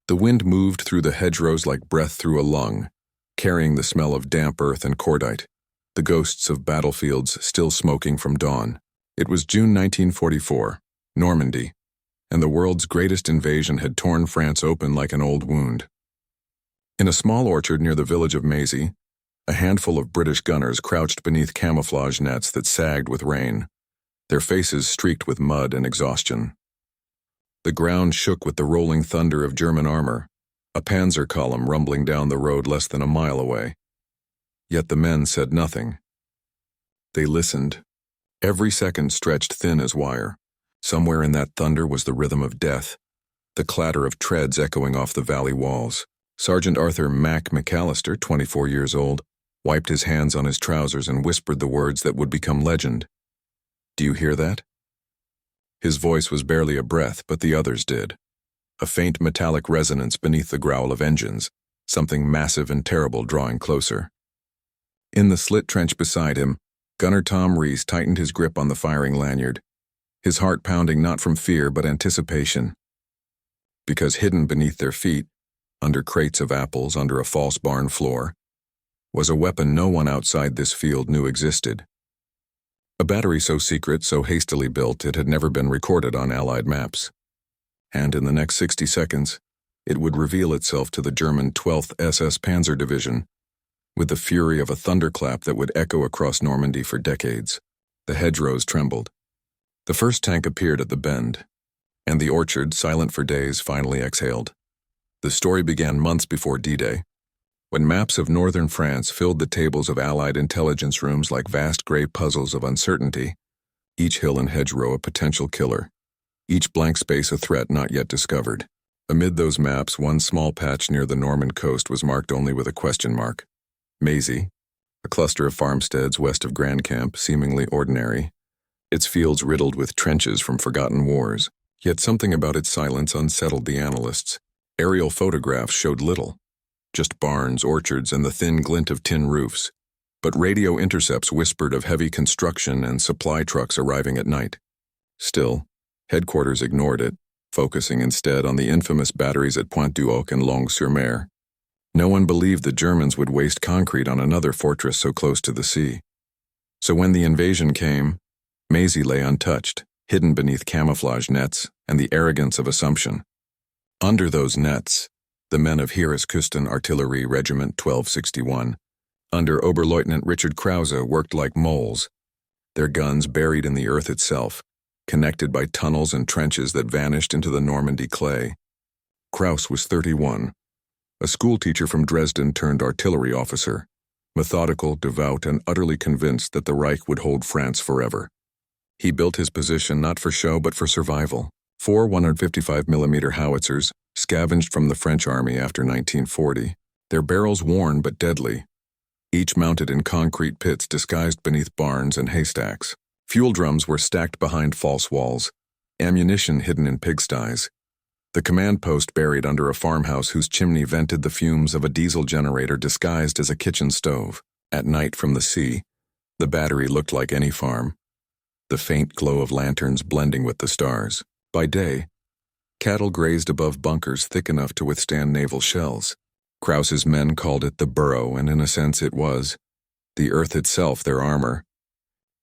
The wind moved through the hedgerows like breath through a lung, carrying the smell of damp earth and cordite, the ghosts of battlefields still smoking from dawn. It was June 1944, Normandy, and the world's greatest invasion had torn France open like an old wound. In a small orchard near the village of Mazy, a handful of British gunners crouched beneath camouflage nets that sagged with rain, their faces streaked with mud and exhaustion. The ground shook with the rolling thunder of German armor, a panzer column rumbling down the road less than a mile away. Yet the men said nothing. They listened. Every second stretched thin as wire. Somewhere in that thunder was the rhythm of death, the clatter of treads echoing off the valley walls. Sergeant Arthur Mac McAllister, 24 years old, wiped his hands on his trousers and whispered the words that would become legend. "Do you hear that?" His voice was barely a breath, but the others did. A faint metallic resonance beneath the growl of engines, something massive and terrible drawing closer. In the slit trench beside him, Gunner Tom Rees tightened his grip on the firing lanyard, his heart pounding not from fear but anticipation. Because hidden beneath their feet, under crates of apples under a false barn floor, was a weapon no one outside this field knew existed. A battery so secret, so hastily built, it had never been recorded on Allied maps. And in the next 60 seconds, it would reveal itself to the German 12th SS Panzer Division, with the fury of a thunderclap that would echo across Normandy for decades. The hedgerows trembled. The first tank appeared at the bend, and the orchard, silent for days, finally exhaled. The story began months before D-Day, when maps of northern France filled the tables of Allied intelligence rooms like vast gray puzzles of uncertainty, each hill and hedgerow a potential killer, each blank space a threat not yet discovered. Amid those maps, one small patch near the Norman coast was marked only with a question mark. Mazy, a cluster of farmsteads west of Grand Camp, seemingly ordinary, its fields riddled with trenches from forgotten wars. Yet something about its silence unsettled the analysts. Aerial photographs showed little, just barns, orchards, and the thin glint of tin roofs. But radio intercepts whispered of heavy construction and supply trucks arriving at night. Still, headquarters ignored it, focusing instead on the infamous batteries at Pointe-du-Hoc and Longues-sur-Mer. No one believed the Germans would waste concrete on another fortress so close to the sea. So when the invasion came, Mazy lay untouched, hidden beneath camouflage nets and the arrogance of assumption. Under those nets, the men of Heereskusten Artillery Regiment 1261, under Oberleutnant Richard Krause, worked like moles, their guns buried in the earth itself, connected by tunnels and trenches that vanished into the Normandy clay. Krause was 31, a schoolteacher from Dresden turned artillery officer, methodical, devout, and utterly convinced that the Reich would hold France forever. He built his position not for show but for survival. 4 155mm howitzers, scavenged from the French army after 1940, their barrels worn but deadly, each mounted in concrete pits disguised beneath barns and haystacks. Fuel drums were stacked behind false walls, ammunition hidden in pigsties. The command post buried under a farmhouse whose chimney vented the fumes of a diesel generator disguised as a kitchen stove. At night from the sea, the battery looked like any farm, the faint glow of lanterns blending with the stars. By day, cattle grazed above bunkers thick enough to withstand naval shells. Krause's men called it the burrow, and in a sense it was. The earth itself their armor.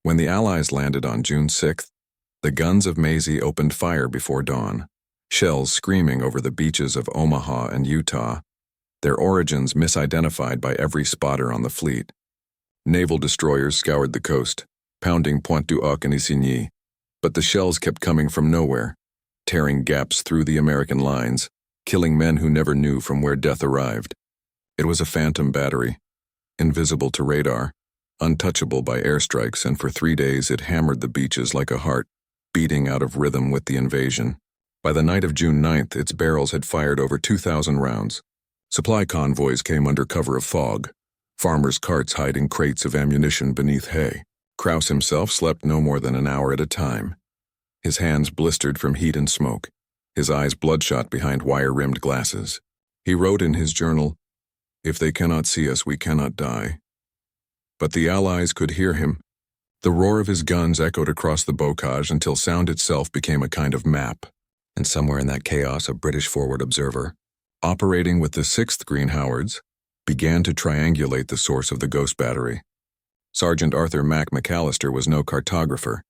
When the Allies landed on June 6th, the guns of Mazy opened fire before dawn, shells screaming over the beaches of Omaha and Utah, their origins misidentified by every spotter on the fleet. Naval destroyers scoured the coast, pounding Pointe-du-Hoc and Isigny, but the shells kept coming from nowhere, tearing gaps through the American lines, killing men who never knew from where death arrived. It was a phantom battery, invisible to radar, untouchable by airstrikes, and for 3 days it hammered the beaches like a heart, beating out of rhythm with the invasion. By the night of June 9th, its barrels had fired over 2,000 rounds. Supply convoys came under cover of fog, farmers' carts hiding crates of ammunition beneath hay. Krause himself slept no more than an hour at a time, his hands blistered from heat and smoke, his eyes bloodshot behind wire-rimmed glasses. He wrote in his journal, "If they cannot see us, we cannot die." But the Allies could hear him. The roar of his guns echoed across the bocage until sound itself became a kind of map. And somewhere in that chaos, a British forward observer, operating with the 6th Green Howards, began to triangulate the source of the ghost battery. Sergeant Arthur Mac McAllister was no cartographer,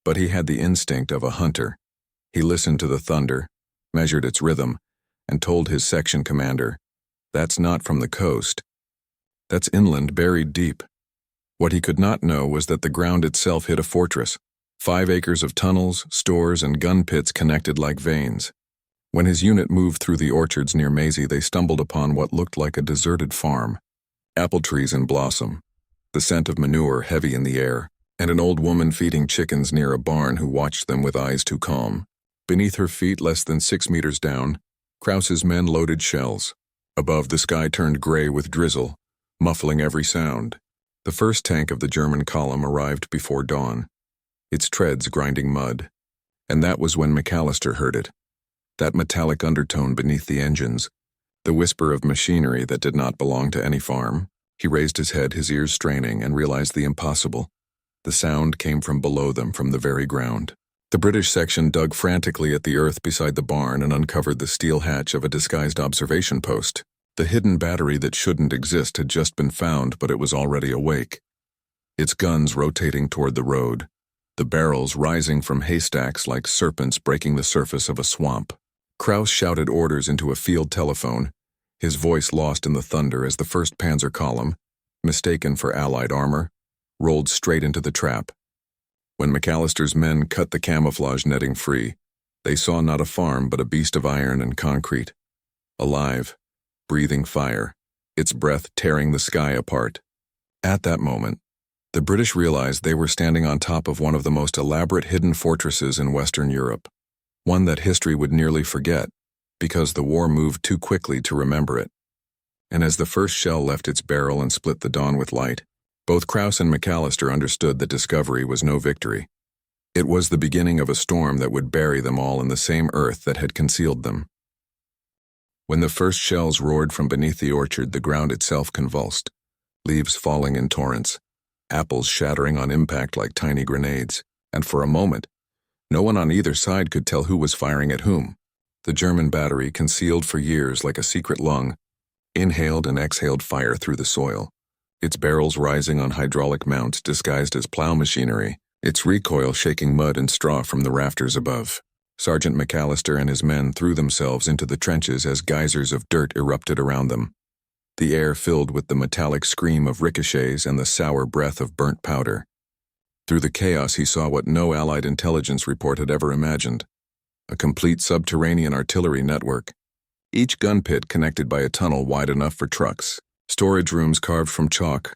but he had the instinct of a hunter. He listened to the thunder, measured its rhythm, and told his section commander, "That's not from the coast. That's inland, buried deep." What he could not know was that the ground itself hid a fortress, 5 acres of tunnels, stores, and gun pits connected like veins. When his unit moved through the orchards near Maisie, they stumbled upon what looked like a deserted farm. Apple trees in blossom, the scent of manure heavy in the air, and an old woman feeding chickens near a barn who watched them with eyes too calm. Beneath her feet, less than 6 meters down, Krause's men loaded shells. Above, the sky turned gray with drizzle, muffling every sound. The first tank of the German column arrived before dawn, its treads grinding mud. And that was when McAllister heard it. That metallic undertone beneath the engines, the whisper of machinery that did not belong to any farm. He raised his head, his ears straining, and realized the impossible. The sound came from below them, from the very ground. The British section dug frantically at the earth beside the barn and uncovered the steel hatch of a disguised observation post. The hidden battery that shouldn't exist had just been found, but it was already awake. Its guns rotating toward the road, the barrels rising from haystacks like serpents breaking the surface of a swamp. Krause shouted orders into a field telephone, his voice lost in the thunder as the 1st Panzer column, mistaken for Allied armor, rolled straight into the trap. When McAllister's men cut the camouflage netting free, they saw not a farm but a beast of iron and concrete. Alive, breathing fire, its breath tearing the sky apart. At that moment, the British realized they were standing on top of one of the most elaborate hidden fortresses in Western Europe. One that history would nearly forget, because the war moved too quickly to remember it. And as the first shell left its barrel and split the dawn with light, both Krause and McAllister understood that discovery was no victory. It was the beginning of a storm that would bury them all in the same earth that had concealed them. When the first shells roared from beneath the orchard, the ground itself convulsed, leaves falling in torrents, apples shattering on impact like tiny grenades, and for a moment, no one on either side could tell who was firing at whom. The German battery, concealed for years like a secret lung, inhaled and exhaled fire through the soil, its barrels rising on hydraulic mounts disguised as plow machinery, its recoil shaking mud and straw from the rafters above. Sergeant McAllister and his men threw themselves into the trenches as geysers of dirt erupted around them, the air filled with the metallic scream of ricochets and the sour breath of burnt powder. Through the chaos, he saw what no Allied intelligence report had ever imagined: a complete subterranean artillery network, each gun pit connected by a tunnel wide enough for trucks, storage rooms carved from chalk,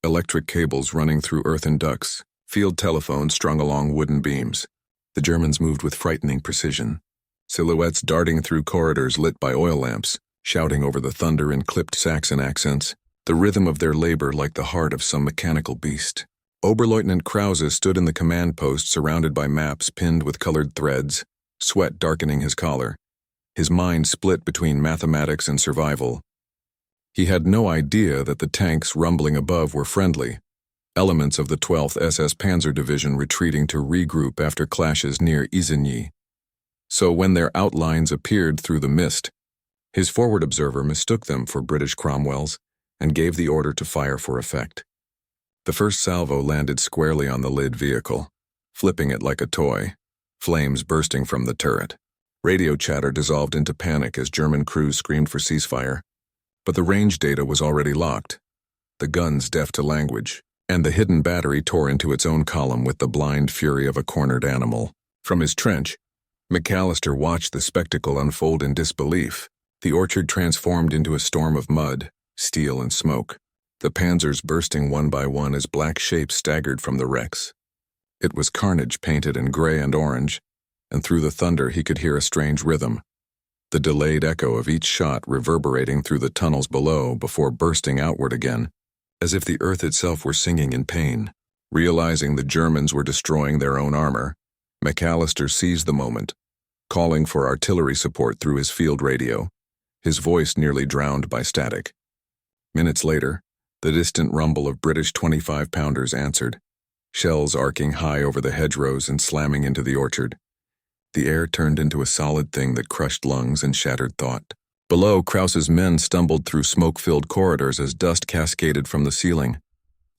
electric cables running through earthen ducts, field telephones strung along wooden beams. The Germans moved with frightening precision, silhouettes darting through corridors lit by oil lamps, shouting over the thunder in clipped Saxon accents, the rhythm of their labor like the heart of some mechanical beast. Oberleutnant Krause stood in the command post surrounded by maps pinned with colored threads, sweat darkening his collar, his mind split between mathematics and survival. He had no idea that the tanks rumbling above were friendly, elements of the 12th SS Panzer Division retreating to regroup after clashes near Isigny. So when their outlines appeared through the mist, his forward observer mistook them for British Cromwells and gave the order to fire for effect. The first salvo landed squarely on the lid vehicle, flipping it like a toy, flames bursting from the turret. Radio chatter dissolved into panic as German crews screamed for ceasefire. But the range data was already locked, the guns deaf to language, and the hidden battery tore into its own column with the blind fury of a cornered animal. From his trench, McAllister watched the spectacle unfold in disbelief. The orchard transformed into a storm of mud, steel, and smoke, the panzers bursting one by one as black shapes staggered from the wrecks. It was carnage painted in gray and orange, and through the thunder he could hear a strange rhythm, the delayed echo of each shot reverberating through the tunnels below before bursting outward again, as if the earth itself were singing in pain. Realizing the Germans were destroying their own armor, McAllister seized the moment, calling for artillery support through his field radio, his voice nearly drowned by static. Minutes later, the distant rumble of British 25-pounders answered, shells arcing high over the hedgerows and slamming into the orchard. The air turned into a solid thing that crushed lungs and shattered thought. Below, Krause's men stumbled through smoke-filled corridors as dust cascaded from the ceiling,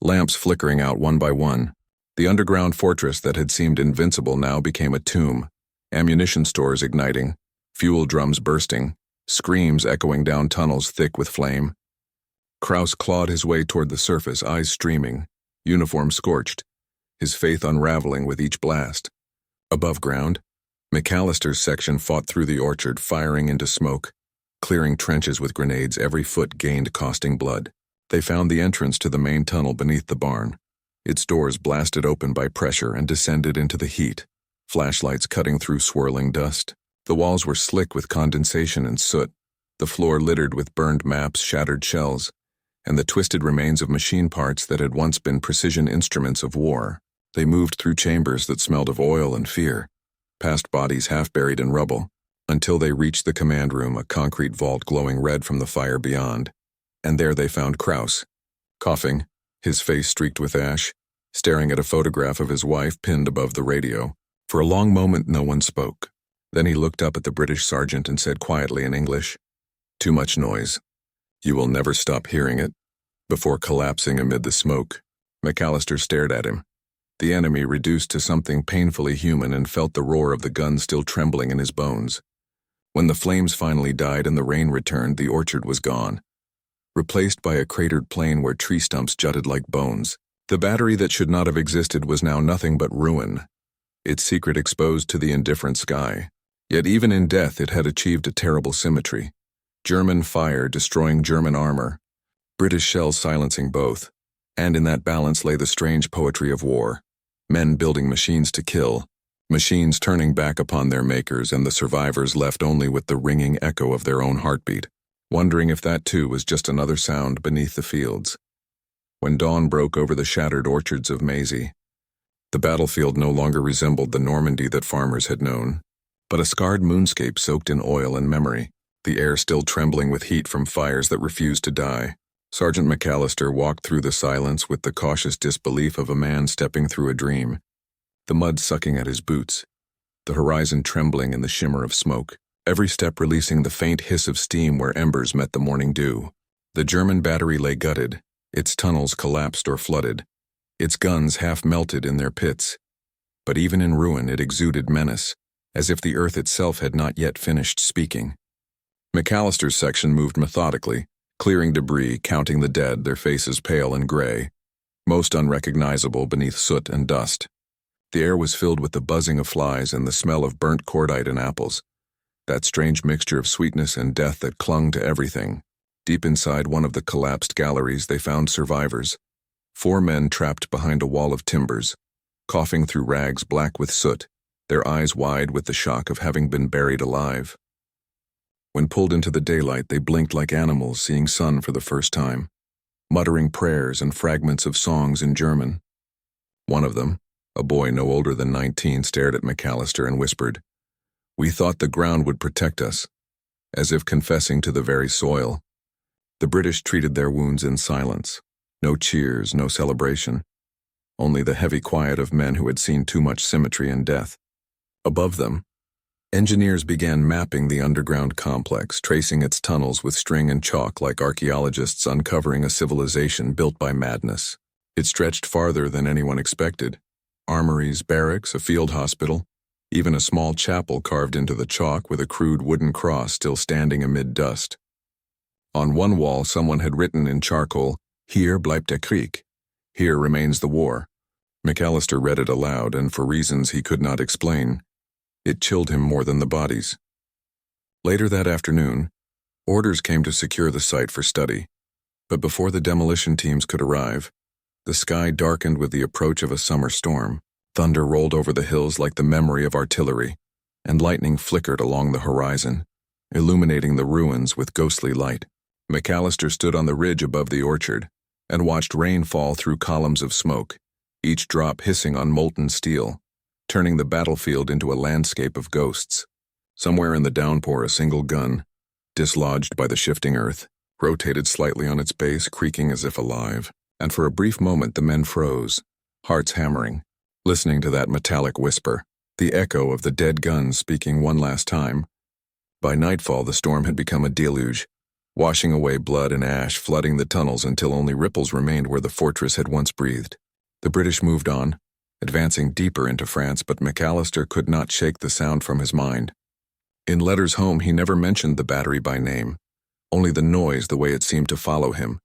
lamps flickering out one by one. The underground fortress that had seemed invincible now became a tomb, ammunition stores igniting, fuel drums bursting, screams echoing down tunnels thick with flame. Krause clawed his way toward the surface, eyes streaming, uniform scorched, his faith unraveling with each blast. Above ground, McAllister's section fought through the orchard, firing into smoke, clearing trenches with grenades, every foot gained costing blood. They found the entrance to the main tunnel beneath the barn, its doors blasted open by pressure, and descended into the heat, flashlights cutting through swirling dust. The walls were slick with condensation and soot, the floor littered with burned maps, shattered shells, and the twisted remains of machine parts that had once been precision instruments of war. They moved through chambers that smelled of oil and fear, past bodies half buried in rubble, until they reached the command room, a concrete vault glowing red from the fire beyond. And there they found Krause, coughing, his face streaked with ash, staring at a photograph of his wife pinned above the radio. For a long moment no one spoke. Then he looked up at the British sergeant and said quietly in English, "Too much noise. You will never stop hearing it." Before collapsing amid the smoke, McAllister stared at him, the enemy reduced to something painfully human, and felt the roar of the gun still trembling in his bones. When the flames finally died and the rain returned, the orchard was gone, replaced by a cratered plain where tree stumps jutted like bones. The battery that should not have existed was now nothing but ruin, its secret exposed to the indifferent sky. Yet even in death it had achieved a terrible symmetry. German fire destroying German armor, British shells silencing both, and in that balance lay the strange poetry of war. Men building machines to kill, machines turning back upon their makers, and the survivors left only with the ringing echo of their own heartbeat, wondering if that too was just another sound beneath the fields. When dawn broke over the shattered orchards of Maisie, the battlefield no longer resembled the Normandy that farmers had known, but a scarred moonscape soaked in oil and memory, the air still trembling with heat from fires that refused to die. Sergeant McAllister walked through the silence with the cautious disbelief of a man stepping through a dream, the mud sucking at his boots, the horizon trembling in the shimmer of smoke, every step releasing the faint hiss of steam where embers met the morning dew. The German battery lay gutted, its tunnels collapsed or flooded, its guns half melted in their pits. But even in ruin it exuded menace, as if the earth itself had not yet finished speaking. McAllister's section moved methodically, clearing debris, counting the dead, their faces pale and gray, most unrecognizable beneath soot and dust. The air was filled with the buzzing of flies and the smell of burnt cordite and apples, that strange mixture of sweetness and death that clung to everything. Deep inside one of the collapsed galleries they found survivors, 4 men trapped behind a wall of timbers, coughing through rags black with soot, their eyes wide with the shock of having been buried alive. When pulled into the daylight, they blinked like animals seeing sun for the first time, muttering prayers and fragments of songs in German. One of them, a boy no older than 19, stared at McAllister and whispered, "We thought the ground would protect us," as if confessing to the very soil. The British treated their wounds in silence. No cheers, no celebration. Only the heavy quiet of men who had seen too much symmetry and death. Above them, engineers began mapping the underground complex, tracing its tunnels with string and chalk like archaeologists uncovering a civilization built by madness. It stretched farther than anyone expected. Armories, barracks, a field hospital, even a small chapel carved into the chalk with a crude wooden cross still standing amid dust. On one wall someone had written in charcoal, "Hier bleibt der Krieg," "Here remains the war." McAllister read it aloud, and for reasons he could not explain, it chilled him more than the bodies. Later that afternoon, orders came to secure the site for study, but before the demolition teams could arrive, the sky darkened with the approach of a summer storm. Thunder rolled over the hills like the memory of artillery, and lightning flickered along the horizon, illuminating the ruins with ghostly light. McAllister stood on the ridge above the orchard and watched rain fall through columns of smoke, each drop hissing on molten steel, turning the battlefield into a landscape of ghosts. Somewhere in the downpour, a single gun, dislodged by the shifting earth, rotated slightly on its base, creaking as if alive. And for a brief moment the men froze, hearts hammering, listening to that metallic whisper, the echo of the dead guns speaking one last time. By nightfall, the storm had become a deluge, washing away blood and ash, flooding the tunnels until only ripples remained where the fortress had once breathed. The British moved on, advancing deeper into France, but McAllister could not shake the sound from his mind. In letters home, he never mentioned the battery by name, only the noise, the way it seemed to follow him,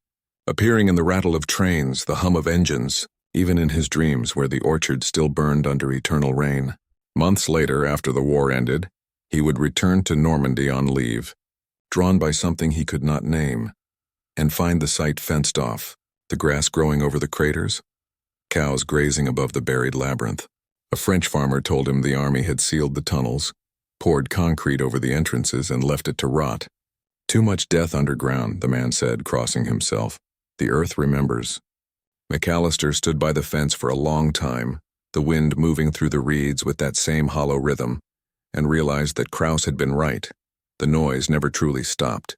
appearing in the rattle of trains, the hum of engines, even in his dreams where the orchard still burned under eternal rain. Months later, after the war ended, he would return to Normandy on leave, drawn by something he could not name, and find the site fenced off, the grass growing over the craters, cows grazing above the buried labyrinth. A French farmer told him the army had sealed the tunnels, poured concrete over the entrances, and left it to rot. Too much death underground, the man said, crossing himself. The earth remembers. McAllister stood by the fence for a long time, the wind moving through the reeds with that same hollow rhythm, and realized that Krauss had been right. The noise never truly stopped.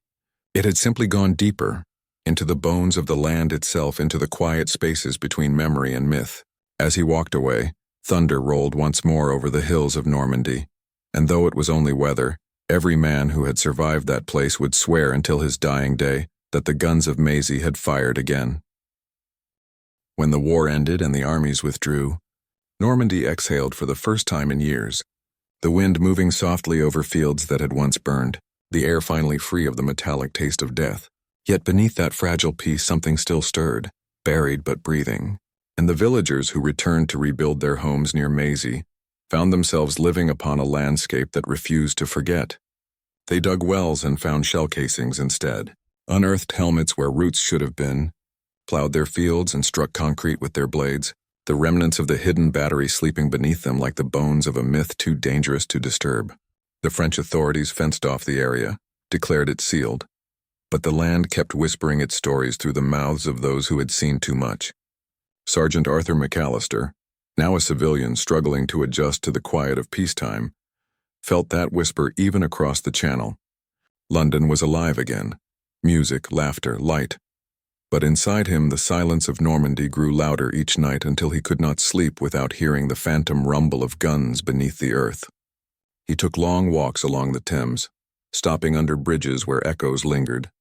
It had simply gone deeper, into the bones of the land itself, into the quiet spaces between memory and myth. As he walked away, thunder rolled once more over the hills of Normandy, and though it was only weather, every man who had survived that place would swear until his dying day that the guns of Maisie had fired again. When the war ended and the armies withdrew, Normandy exhaled for the first time in years, the wind moving softly over fields that had once burned, the air finally free of the metallic taste of death. Yet beneath that fragile peace something still stirred, buried but breathing, and the villagers who returned to rebuild their homes near Maisie found themselves living upon a landscape that refused to forget. They dug wells and found shell casings instead, unearthed helmets where roots should have been, plowed their fields and struck concrete with their blades, the remnants of the hidden battery sleeping beneath them like the bones of a myth too dangerous to disturb. The French authorities fenced off the area, declared it sealed, but the land kept whispering its stories through the mouths of those who had seen too much. Sergeant Arthur McAllister, now a civilian struggling to adjust to the quiet of peacetime, felt that whisper even across the channel. London was alive again. Music, laughter, light. But inside him the silence of Normandy grew louder each night until he could not sleep without hearing the phantom rumble of guns beneath the earth. He took long walks along the Thames, stopping under bridges where echoes lingered,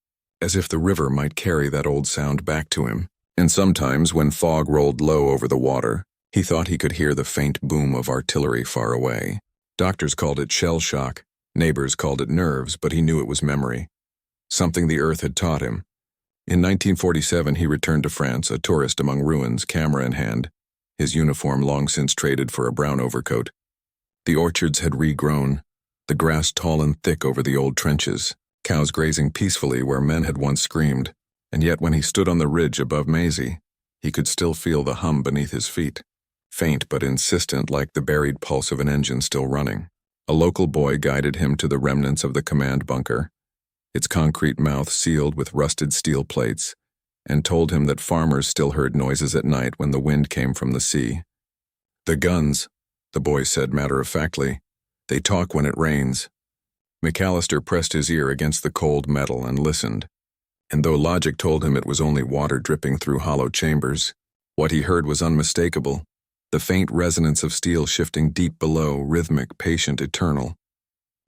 as if the river might carry that old sound back to him. And sometimes, when fog rolled low over the water, he thought he could hear the faint boom of artillery far away. Doctors called it shell shock, neighbors called it nerves, but he knew it was memory, something the earth had taught him. In 1947, he returned to France, a tourist among ruins, camera in hand, his uniform long since traded for a brown overcoat. The orchards had regrown, the grass tall and thick over the old trenches, cows grazing peacefully where men had once screamed, and yet when he stood on the ridge above Maisie, he could still feel the hum beneath his feet, faint but insistent like the buried pulse of an engine still running. A local boy guided him to the remnants of the command bunker, its concrete mouth sealed with rusted steel plates, and told him that farmers still heard noises at night when the wind came from the sea. "The guns," the boy said matter-of-factly, "they talk when it rains." McAllister pressed his ear against the cold metal and listened, and though logic told him it was only water dripping through hollow chambers, what he heard was unmistakable, the faint resonance of steel shifting deep below, rhythmic, patient, eternal.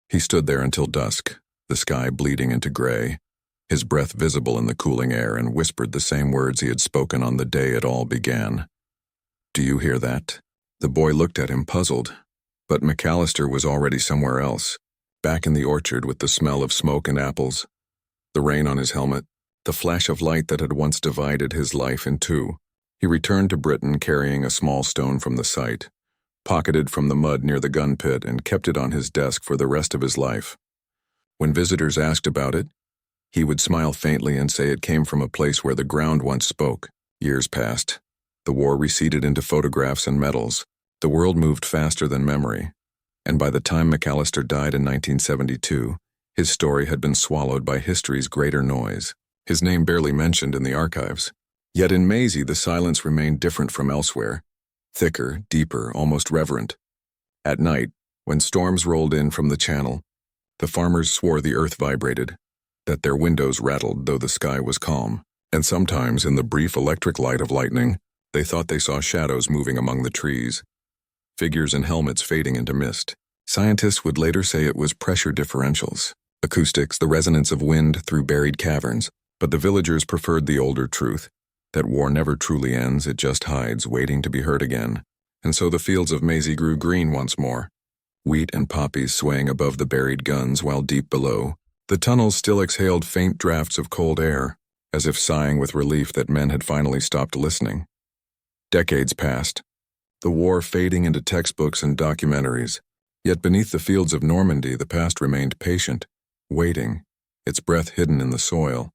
He stood there until dusk, the sky bleeding into gray, his breath visible in the cooling air, and whispered the same words he had spoken on the day it all began. "Do you hear that?" The boy looked at him, puzzled, but McAllister was already somewhere else, back in the orchard with the smell of smoke and apples, the rain on his helmet, the flash of light that had once divided his life in two. He returned to Britain carrying a small stone from the site, pocketed from the mud near the gun pit, and kept it on his desk for the rest of his life. When visitors asked about it, he would smile faintly and say it came from a place where the ground once spoke. Years passed. The war receded into photographs and medals. The world moved faster than memory, and by the time McAllister died in 1972, his story had been swallowed by history's greater noise, his name barely mentioned in the archives. Yet in Maisie the silence remained different from elsewhere, thicker, deeper, almost reverent. At night, when storms rolled in from the channel, the farmers swore the earth vibrated, that their windows rattled though the sky was calm, and sometimes in the brief electric light of lightning, they thought they saw shadows moving among the trees, figures in helmets fading into mist. Scientists would later say it was pressure differentials, Acoustics, the resonance of wind through buried caverns, but the villagers preferred the older truth, that war never truly ends, it just hides, waiting to be heard again. And so the fields of Maisie grew green once more, wheat and poppies swaying above the buried guns, while deep below, the tunnels still exhaled faint drafts of cold air, as if sighing with relief that men had finally stopped listening. Decades passed, the war fading into textbooks and documentaries, yet beneath the fields of Normandy the past remained patient, waiting, its breath hidden in the soil.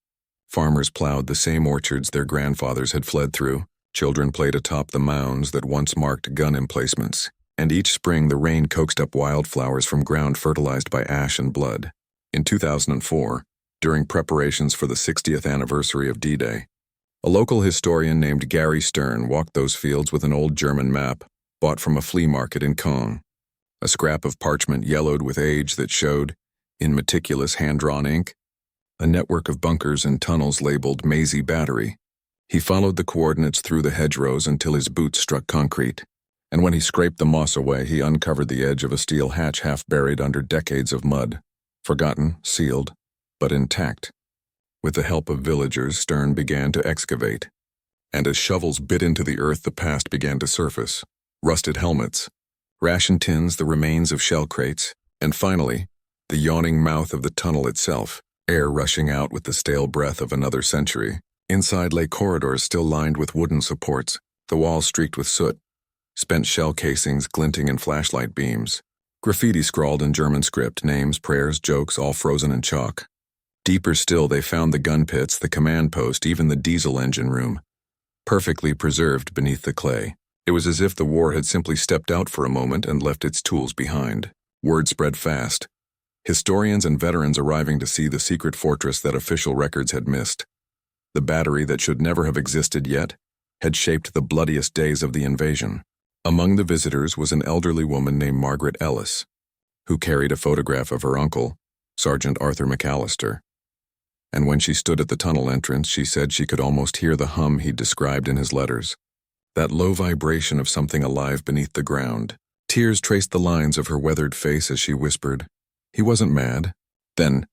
Farmers plowed the same orchards their grandfathers had fled through, children played atop the mounds that once marked gun emplacements, and each spring the rain coaxed up wildflowers from ground fertilized by ash and blood. In 2004, during preparations for the 60th anniversary of D-Day, a local historian named Gary Stern walked those fields with an old German map bought from a flea market in Caen, a scrap of parchment yellowed with age that showed, in meticulous hand-drawn ink, a network of bunkers and tunnels labeled Maisie Battery. He followed the coordinates through the hedgerows until his boots struck concrete, and when he scraped the moss away, he uncovered the edge of a steel hatch half buried under decades of mud, forgotten, sealed, but intact. With the help of villagers, Stern began to excavate, and as shovels bit into the earth, the past began to surface. Rusted helmets, ration tins, the remains of shell crates, and finally, the yawning mouth of the tunnel itself, air rushing out with the stale breath of another century. Inside lay corridors still lined with wooden supports, the walls streaked with soot, spent shell casings glinting in flashlight beams, graffiti scrawled in German script, names, prayers, jokes, all frozen in chalk. Deeper still, they found the gun pits, the command post, even the diesel engine room, perfectly preserved beneath the clay. It was as if the war had simply stepped out for a moment and left its tools behind. Word spread fast. Historians and veterans arriving to see the secret fortress that official records had missed. The battery that should never have existed yet had shaped the bloodiest days of the invasion. Among the visitors was an elderly woman named Margaret Ellis, who carried a photograph of her uncle, Sergeant Arthur McAllister. And when she stood at the tunnel entrance, she said she could almost hear the hum he'd described in his letters, that low vibration of something alive beneath the ground. Tears traced the lines of her weathered face as she whispered, "He wasn't mad." Then,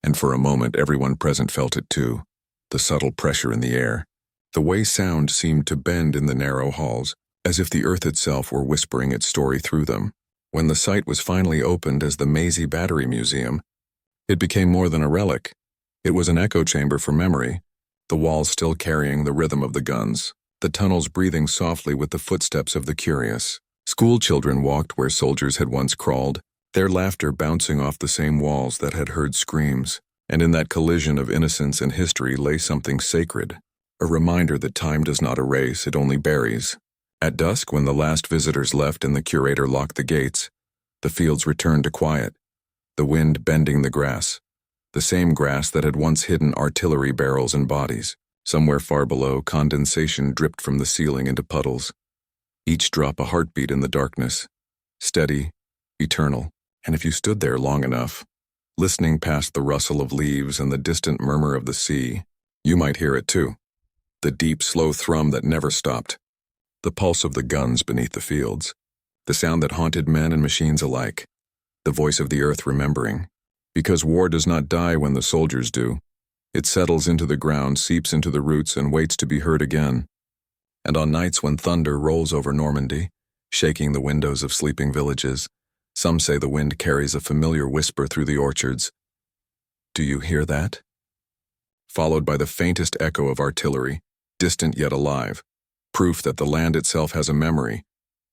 and for a moment everyone present felt it too, the subtle pressure in the air, the way sound seemed to bend in the narrow halls, as if the earth itself were whispering its story through them. When the site was finally opened as the Maisie Battery Museum, it became more than a relic. It was an echo chamber for memory, the walls still carrying the rhythm of the guns, the tunnels breathing softly with the footsteps of the curious. School children walked where soldiers had once crawled, their laughter bouncing off the same walls that had heard screams, and in that collision of innocence and history lay something sacred, a reminder that time does not erase, it only buries. At dusk, when the last visitors left and the curator locked the gates, the fields returned to quiet, the wind bending the grass, the same grass that had once hidden artillery barrels and bodies. Somewhere far below, condensation dripped from the ceiling into puddles, each drop a heartbeat in the darkness, steady, eternal. And if you stood there long enough, listening past the rustle of leaves and the distant murmur of the sea, you might hear it too. The deep, slow thrum that never stopped, the pulse of the guns beneath the fields, the sound that haunted men and machines alike, the voice of the earth remembering. Because war does not die when the soldiers do. It settles into the ground, seeps into the roots, and waits to be heard again. And on nights when thunder rolls over Normandy, shaking the windows of sleeping villages, some say the wind carries a familiar whisper through the orchards. Do you hear that? Followed by the faintest echo of artillery, distant yet alive, proof that the land itself has a memory,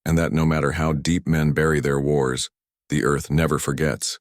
and that no matter how deep men bury their wars, the earth never forgets.